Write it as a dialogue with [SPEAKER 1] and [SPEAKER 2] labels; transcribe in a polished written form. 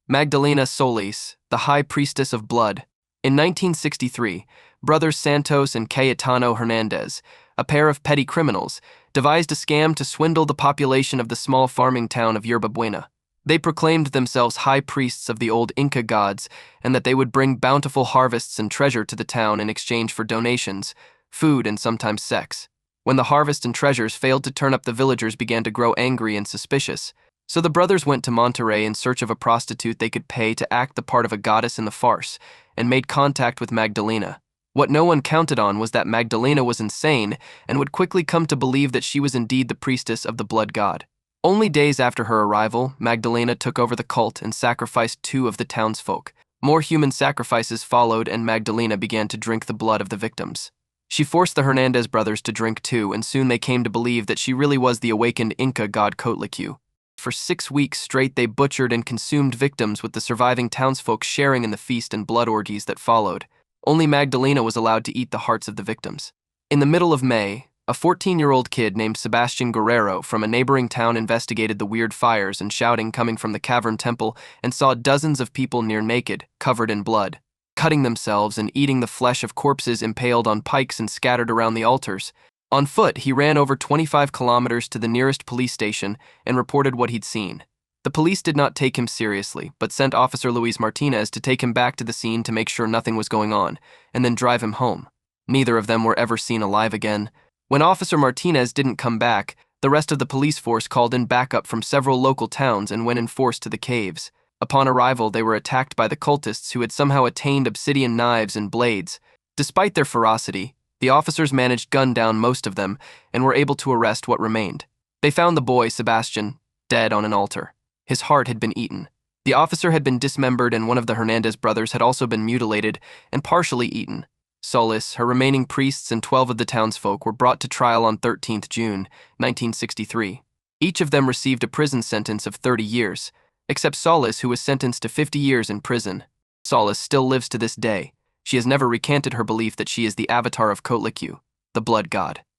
[SPEAKER 1] Magdalena Solís, the High Priestess of Blood. In 1963, brothers Santos and Cayetano Hernandez, a pair of petty criminals, devised a scam to swindle the population of the small farming town of Yerba Buena. They proclaimed themselves high priests of the old Inca gods and that they would bring bountiful harvests and treasure to the town in exchange for donations, food, and sometimes sex. When the harvest and treasures failed to turn up, the villagers began to grow angry and suspicious. So the brothers went to Monterrey in search of a prostitute they could pay to act the part of a goddess in the farce, and made contact with Magdalena. What no one counted on was that Magdalena was insane and would quickly come to believe that she was indeed the priestess of the blood god. Only days after her arrival, Magdalena took over the cult and sacrificed 2 of the townsfolk. More human sacrifices followed, and Magdalena began to drink the blood of the victims. She forced the Hernandez brothers to drink too, and soon they came to believe that she really was the awakened Inca god Coatlicue. For 6 weeks straight, they butchered and consumed victims, with the surviving townsfolk sharing in the feast and blood orgies that followed. Only Magdalena was allowed to eat the hearts of the victims. In the middle of May, a 14-year-old kid named Sebastian Guerrero from a neighboring town investigated the weird fires and shouting coming from the cavern temple and saw dozens of people near naked, covered in blood, cutting themselves and eating the flesh of corpses impaled on pikes and scattered around the altars. On foot, he ran over 25 kilometers to the nearest police station and reported what he'd seen. The police did not take him seriously, but sent Officer Luis Martinez to take him back to the scene to make sure nothing was going on, and then drive him home. Neither of them were ever seen alive again. When Officer Martinez didn't come back, the rest of the police force called in backup from several local towns and went in force to the caves. Upon arrival, they were attacked by the cultists, who had somehow attained obsidian knives and blades. Despite their ferocity, the officers managed to gun down most of them and were able to arrest what remained. They found the boy, Sebastian, dead on an altar. His heart had been eaten. The officer had been dismembered, and one of the Hernandez brothers had also been mutilated and partially eaten. Solís, her remaining priests, and 12 of the townsfolk were brought to trial on 13th June, 1963. Each of them received a prison sentence of 30 years, except Solís, who was sentenced to 50 years in prison. Solís still lives to this day. She has never recanted her belief that she is the avatar of Coatlicue, the blood god.